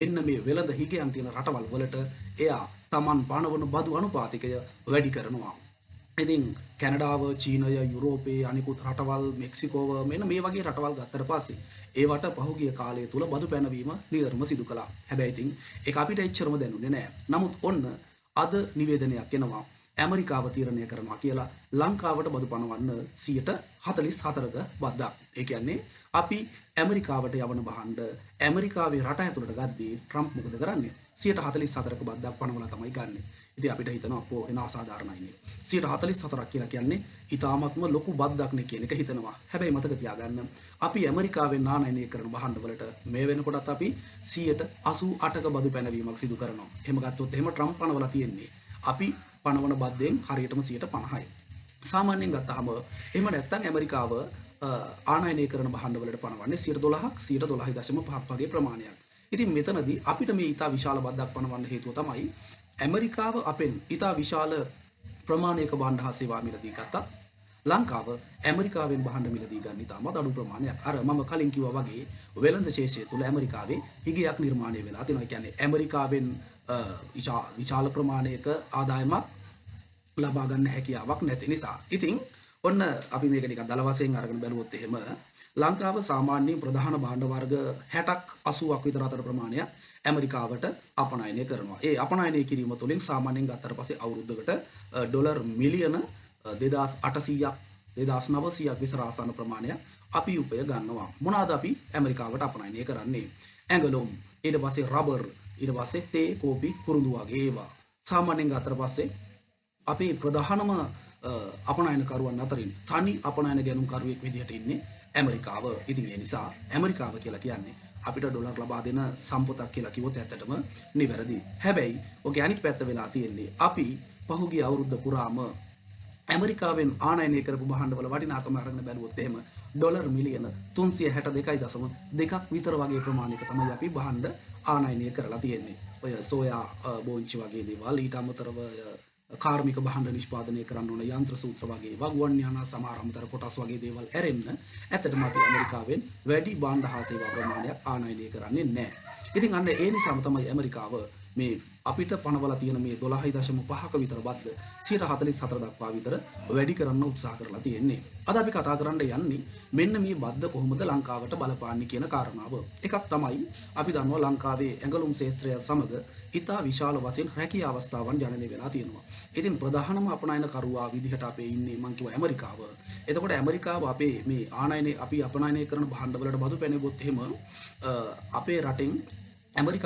එන්න මේ වෙළඳ හිගයන් තියෙන රටවල් වලට එයා Taman පනවන බදු අනුපාතිකය වැඩි කරනවා. ඉතින් කැනඩාව, චීනය, යුරෝපයේ අනිකුත් රටවල්, මෙක්සිකෝව මෙන්න මේ වගේ රටවල් ගත්තට පස්සේ ඒවට පහුගිය කාලය තුල බදු පැනවීම නිතරම සිදු කළා. හැබැයි ඉතින් ඒක අපිට එච්චරම දැනුනේ නැහැ. නමුත් ඔන්න අද නිවේදනයක් එනවා. ඇමරිකාව තීරණය කරනවා කියලා ලංකාවට බදු පනවන්න 44ක බද්දක්. ඒ කියන්නේ අපි ඇමරිකාවට යවන බහන්ඩ ඇමරිකාවේ රට ඇතුළට ගද්දී ට්‍රම්ප් මොකද කරන්නේ? 44ක බද්දක් පනවලා තමයි ගන්නෙ. ඉතින් අපිට හිතනවා අපෝ එන අසාධාරණයිනේ. 44ක් කියලා කියන්නේ ඊටාත්ම ලොකු බද්දක් නේ කියන එක හිතනවා. හැබැයි මතක තියාගන්න අපි ඇමරිකාවෙන් නානයනය කරන බහන්ඩ වලට මේ වෙනකොටත් අපි 88ක බදු පැනවීමක් සිදු කරනවා. එහෙම ගත්තොත් එහෙම ට්‍රම්ප් පනවලා තියෙන්නේ අපි පනවන බද්දෙන් හරියටම 50%යි. සාමාන්‍යයෙන් ගත්තහම එහෙම නැත්නම් ඇමරිකාව ආනයනය කරන භාණ්ඩ වලට පනවන්නේ 12ක් 12.5ක් වගේ ප්‍රමාණයක්. ඉතින් මෙතනදී අපිට මේ ඊටා විශාල බද්දක් පනවන්න හේතුව තමයි ඇමරිකාව අපෙන් ඊටා විශාල ප්‍රමාණයක භාණ්ඩ හා සේවා මිලදී ගත්තා. ලංකාව ඇමරිකාවෙන් භාණ්ඩ මිලදී ගන්න ඉතාමත් අඩු ප්‍රමාණයක්. අර මම කලින් කිව්වා වගේ වෙළඳ ශේෂය තුල ඇමරිකාවේ හිගයක් නිර්මාණය වෙලා තියෙනවා. ඒ කියන්නේ ඇමරිකාවෙන් විශාල ප්‍රමාණයක ආදායමක් ලබා ගන්න හැකියාවක් නැති නිසා. ඉතින් ඔන්න අපි මේක නිකන් දල වශයෙන් අරගෙන බැලුවොත් එහෙම ලංකාව සාමාන්‍යයෙන් ප්‍රධාන භාණ්ඩ වර්ග 60ක් 80ක් විතර අතර ප්‍රමාණයක් ඇමරිකාවට අපනයනය කරනවා. ඒ අපනයනය කිරීම තුළින් සාමාන්‍යයෙන් ගත්තට පස්සේ අවුරුද්දකට ඩොලර් මිලියන 2800ක් 2900ක් විතර ආසන්න ප්‍රමාණයක් අපි උපය ගන්නවා. මොනවාද අපි ඇමරිකාවට අපනයනය කරන්නේ? ඇඟලුම්, ඊට පස්සේ රබර්, ඊට පස්සේ තේ, කෝපි, කුරුඳු වගේ ඒවා. සාමාන්‍යයෙන් ගත්තට පස්සේ අපේ ප්‍රධානම අපනයනකරුවන් අතරින් තනි අපනයන ගැනුම්කරුවෙක් විදිහට ඉන්නේ ඇමරිකාව. ඉතින් ඒ නිසා ඇමරිකාව කියලා කියන්නේ අපිට ඩොලර් ලබා දෙන සම්පතක් කියලා කිව්වොත් ඇත්තටම නිවැරදි. හැබැයි ඔගේ අනිත් පැත්ත වෙලා තියෙන්නේ අපි පහුගිය අවුරුද්ද පුරාම ඇමරිකාවෙන් ආනයනය කරපු භාණ්ඩවල වටිනාකම අරගෙන බැලුවොත් එහෙම ඩොලර් මිලියන 362.2ක් විතර වගේ ප්‍රමාණයක තමයි අපි භාණ්ඩ ආනයනය කරලා තියෙන්නේ. ඔය සෝයා බෝංචි වගේ දේවල්, ඊට අමතරව කාර්මික භාණ්ඩ නිෂ්පාදනය කරන්න ඕන යන්ත්‍ර සූත්‍ර වගේ වගුවන් යාන සමහර අමතර කොටස් වගේ දේවල් ඇරෙන්න ඇත්තටම අපි ඇමරිකාවෙන් වැඩි භාණ්ඩ හා සේවා ප්‍රමාණයක් ආනයනය කරන්නේ නැහැ. ඉතින් අන්න ඒ නිසාම තමයි ඇමරිකාව මේ අපිට පනවලා තියෙන මේ 12.5ක විතර බද්ද 144 දක්වා විතර වැඩි කරන්න උත්සාහ කරලා තියෙන්නේ. අද අපි කතා කරන්න යන්නේ මෙන්න මේ බද්ද කොහොමද ලංකාවට බලපාන්නේ කියන කාරණාව. එකක් තමයි අපි දන්නවා ලංකාවේ ඇඟලුම් ශාස්ත්‍රය සමග ඉතා විශාල වශයෙන් රැකිය අවස්ථාවන් ජනනය වෙලා තියෙනවා. ඉතින් ප්‍රධානම අපනයනකරුවා විදිහට අපේ ඉන්නේ මං කිව්වා ඇමරිකාව. එතකොට ඇමරිකාව අපේ මේ අපි අපනයනය කරන භාණ්ඩ වලට බදු පැනෙවොත් එහෙම අපේ රටෙන් ඇමරිකාව